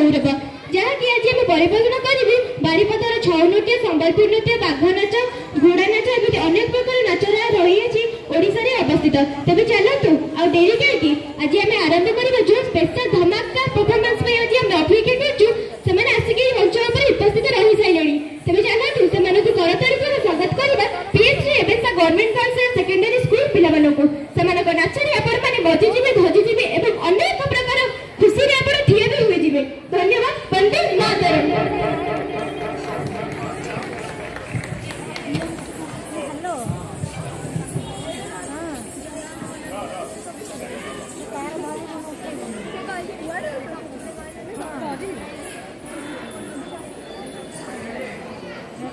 गौरव जहाँकि आज आम परिवेषण करी बारिपदार छौ नृत्य संबलपुर नृत्य बाघ नाच घोड़ा नाच एमती अनेक प्रकार नाच रही ओडिशा रे अवस्थित। तेज चलतु आ डेरी कहीं आज आम आरंभ करवा जो स्पेशल धमाका परफॉर्मेंस आज आम अपेक्षा कर आसिक मंच पर उपस्थित रही सारे। तेज चलतु से करताली स्वागत करवा पीएचडी एबेसा गवर्नमेंट गर्ल्स सेकेंडरी स्कूल पिलामानकु सेमानक नाचरे आपण माने बजिजिबे धजिजिबे एवं अनेक प्रकार खुशी रे आपण ठिया भी होई जिबे। धन्यवाद। वंदे मातरम।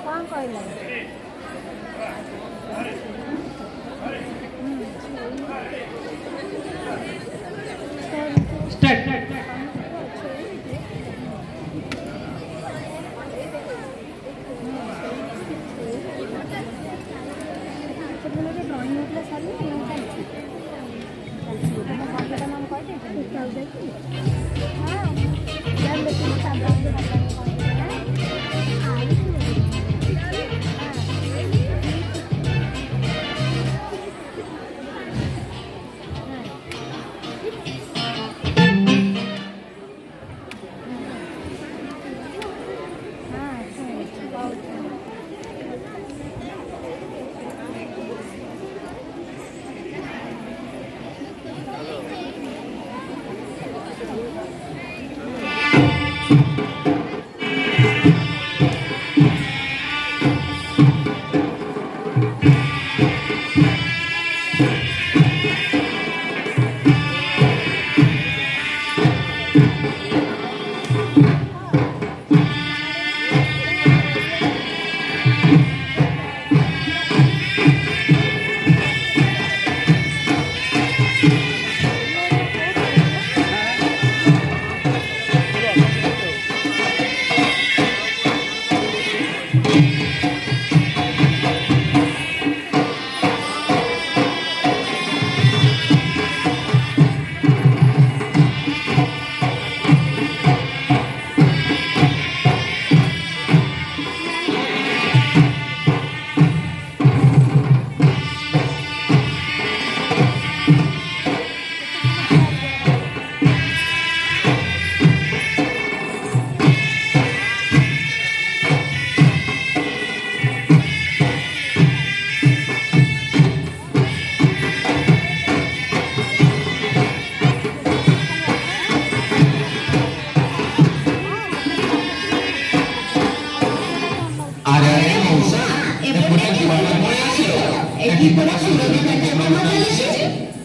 कौन कहला स्टार्ट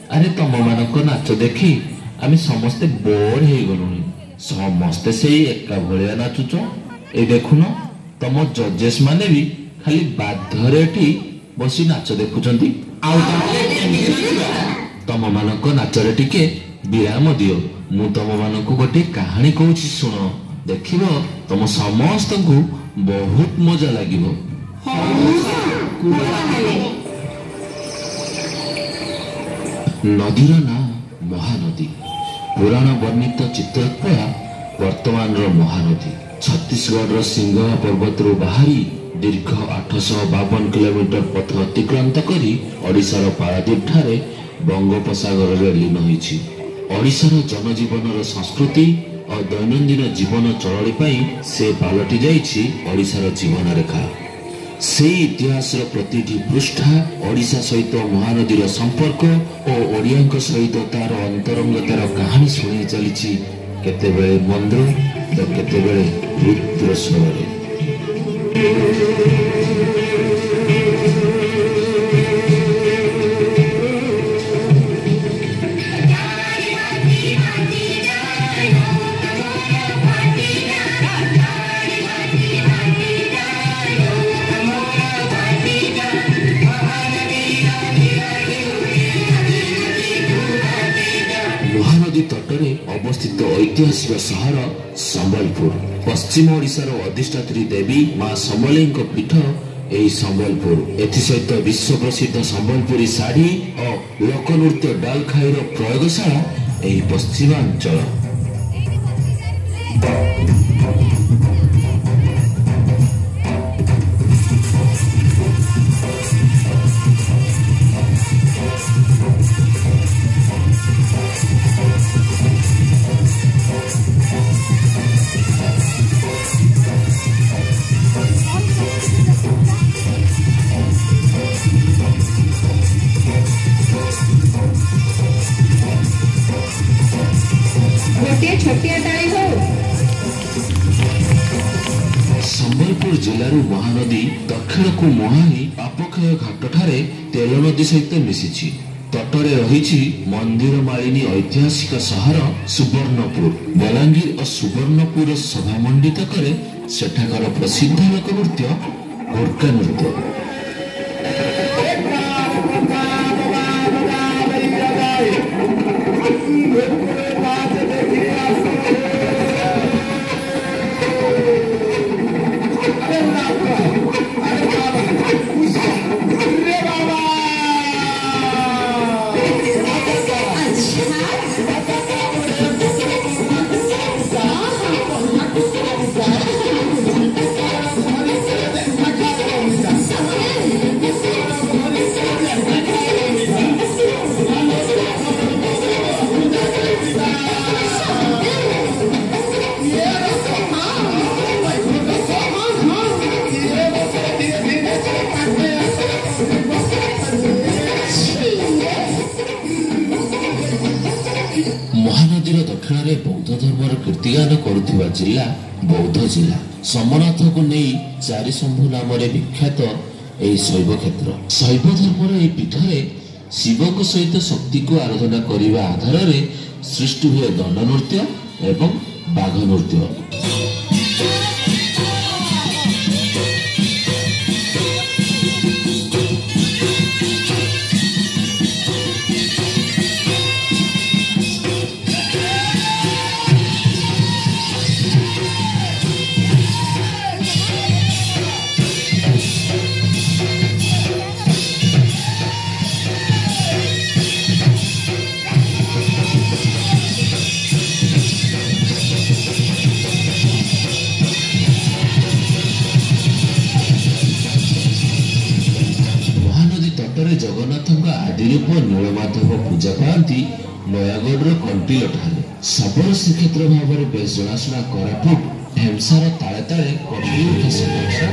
अरे तुम मानक नाच देखी आम समस्ते बोर हो गलु समस्ते से एका भाया नाचुच ए देखुन तुम जजेस माने भी खाली बाध्यरे बसी नाच देखुंट तुम मानक नाचरे टिके विराम दियो मु तुम मानक गोटे कहानी कहूँ शुण देख तुम समस्त को बहुत मजा लगे। नदीर ना महानदी पुराण वर्णित चित्रकला वर्तमान महानदी छत्तीसगढ़ सिंह पर्वत बाहरी दीर्घ 852 किलोमीटर पथ अतिक्रांत करी ओडिशार पारादीप ठारे बंगोपसागर रे लीन होईछि। ओडिशार जनजीवन संस्कृति और दैनंदिन जीवन चलणी पाई से पालटि जाइछि ओडिशार जीवन रेखा से इतिहास प्रतिटी पृष्ठा ओडिशा सहित महानदीर संपर्क और ओडिया सहित तार अंतरंगतार कहानी शुणी चली केतेबेले मंद्र तो केतेबेले रुद्र स्वर। महानदी तटरे अवस्थित ऐतिहासिक सहर संबलपुर पश्चिम ओडिशार अधिष्ठात्री देवी मां समलेई पीठ यही संबलपुर एसत विश्व प्रसिद्ध संबलपुरी शाढ़ी और लोकनृत्य डाल खाईर प्रयोगशाला यही पश्चिमांचल। ଛୋଟିଆ ତାଳି ହଉ। ସମ୍ବଲପୁର ଜିଲ୍ଲାରୁ ମହାନଦୀ ଦକ୍ଷିଣକୁ ମୁହାଁଇ ପାପକ୍ଷୟ ଘାଟଠାରେ ତେଲ ନଦୀ ସହିତ ମିଶିଛି। ତଟରେ ରହିଛି ମନ୍ଦିର ମାଳିନୀ ଐତିହାସିକ ସହର ସୁବର୍ଣ୍ଣପୁର। ବଲାଙ୍ଗୀର ଓ ସୁବର୍ଣ୍ଣପୁର ସଭାମଣ୍ଡିତ କରେ ସେଠାକାର ପ୍ରସିଦ୍ଧ ଲୋକନୃତ୍ୟ ଗୋର୍ଖା ନୃତ୍ୟ। ମହାନଦୀର ଦକ୍ଷିଣରେ ବୌଦ୍ଧ ଧର୍ମର କୀର୍ତ୍ତିଗାନ କରୁଥିବା ଜିଲ୍ଲା ବୌଦ୍ଧ ଜିଲ୍ଲା। ସମନାଥକୁ ନେଇ ଚାରିଶମ୍ଭୁ ନାମରେ ବିଖ୍ୟାତ ଏହି ଶୈବ କ୍ଷେତ୍ର। ଶୈବ ଧର୍ମର ଏହି ପୀଠରେ ଶିବଙ୍କ ସହିତ ଶକ୍ତିକୁ ଆରାଧନା କରିବା ଆଧାରରେ ସୃଷ୍ଟି ହୁଏ ଦଣ୍ଡ ନୃତ୍ୟ ଏବଂ ବାଘ ନୃତ୍ୟ। ଜଗନ୍ନାଥଙ୍କ ଆଦି ରୂପ ନୀଳମାଧବ ପୂଜା ପାଆନ୍ତି ନୟାଗଡ଼ର କଣ୍ଟିଲଠାରେ। ଶବର ଶ୍ରୀକ୍ଷେତ୍ର ଭାବରେ ବେଶ ଜଣାଶୁଣା କୋରାପୁଟ ଢେମ୍ସାର ତାଳେ ତାଳେ କଣ୍ଟିଲ ଘେଁସ ଢେମ୍ସା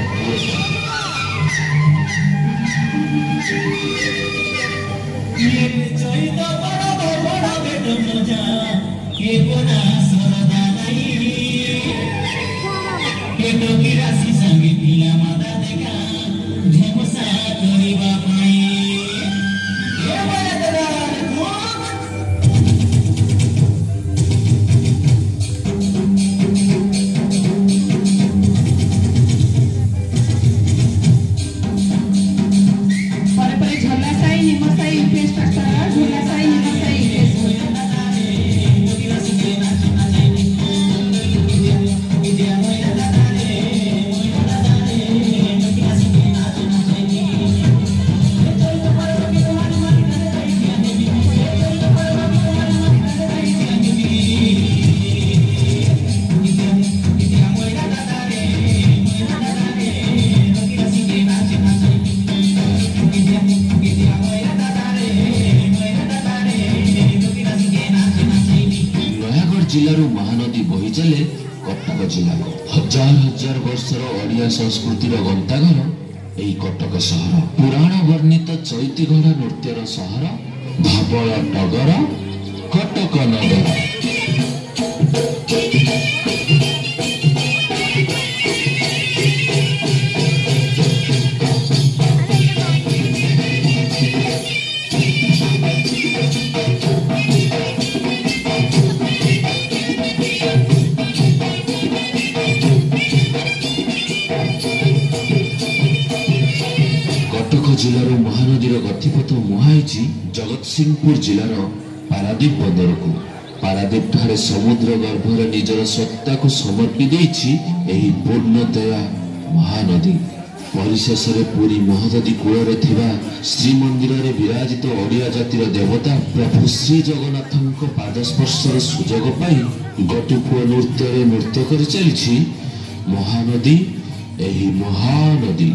ଜିଲ୍ଲାରୁ ମହାନଦୀ ବହି ଚାଲେ କଟକ ଜିଲ୍ଲାକୁ। ହଜାର ହଜାର ବର୍ଷର ଓଡ଼ିଆ ସଂସ୍କୃତିର ଗନ୍ତାଘର ଏହି କଟକ ସହର। ପୁରାଣ ବର୍ଣ୍ଣିତ ଚୈତିଘୋଡ଼ା ନୃତ୍ୟର ସହର ଧବଳ ଟଗର କଟକ ନଗର। ଜିଲ୍ଲାରୁ ମହାନଦୀର ଗତିପଥ ମୁହାଁଇଛି ଜଗତସିଂହପୁର ଜିଲ୍ଲାର ପାରାଦୀପ ବନ୍ଦରକୁ। ପାରାଦୀପ ଠାରେ ସମୁଦ୍ର ଗର୍ଭରେ ନିଜର ସତ୍ତାକୁ ସମର୍ପି ଦେଇଛି ଏହି ପୂର୍ଣ୍ଣଦୟା ମହାନଦୀ। ପରିଶେଷରେ ପୁରୀ ମହୋଦଧି କୂଳରେ ଥିବା ଶ୍ରୀମନ୍ଦିରରେ ବିରାଜିତ ଓଡ଼ିଆ ଜାତିର ଦେବତା ପ୍ରଭୁ ଶ୍ରୀ ଜଗନ୍ନାଥଙ୍କ ପାଦସ୍ପର୍ଶର ସୁଯୋଗ ପାଇଁ ଗୋଟିପୁଅ ନୃତ୍ୟରେ ନୃତ୍ୟ କରି ଚାଲିଛି ମହାନଦୀ, ଏହି ମହାନଦୀ।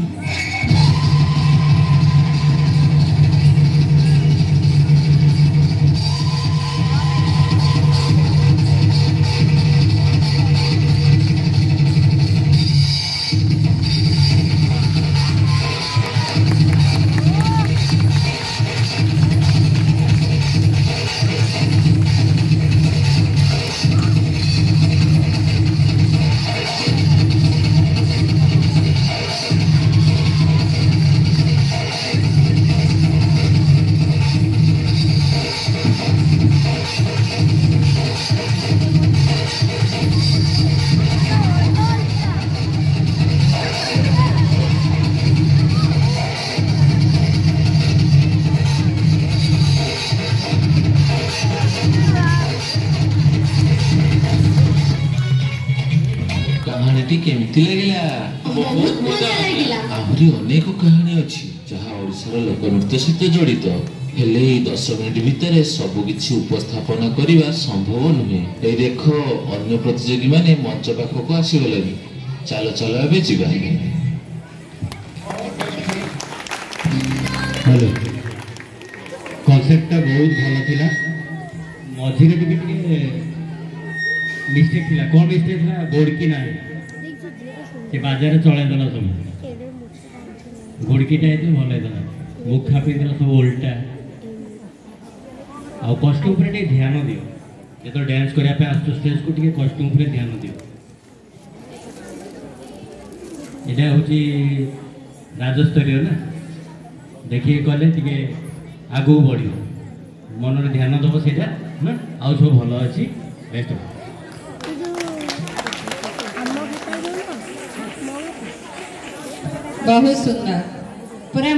କାହାଣୀଟି କେମିତି ଲାଗିଲା? ବହୁତ ମଜା ଲାଗିଲା। ଆହୁରି ଅନେକ କାହାଣୀ ଅଛି ଯାହା ଓଡ଼ିଶାର ଲୋକନୃତ୍ୟ ସହିତ ଜଡ଼ିତ। ହେଲେ ଏଇ 10 ମିନିଟ୍ ଭିତରେ ସବୁ କିଛି ଉପସ୍ଥାପନ କରିବା ସମ୍ଭବ ନୁହେଁ। ଏଇ ଦେଖ ଅନ୍ୟ ପ୍ରତିଯୋଗୀମାନେ ମଞ୍ଚ ପାଖକୁ ଆସିଗଲେଣି। ଚାଲ ଚାଲ ଏବେ ଯିବା। हेलो कॉन्सेप्ट बहुत भल थिला मझिरे टिके मिस्टेक थिला कोन मिस्टेक थिला गोड़की ना से बाजार चले देला सब गोड़कीटा एते भल हेतला मुखा पिंदला सब उल्टा आ कॉस्ट्यूम पर टिके ध्यान दियो जे तो डांस करिया पे आस्तो स्टेज को टिके कॉस्ट्यूम पर ध्यान दियो एटा होची राज्यस्तरीय ना देखिए कले टिके आगू बढ़ियो मन ध्यान दब से आउ सब भल अच्छी बेस्ट बहुत सुंदर पूरा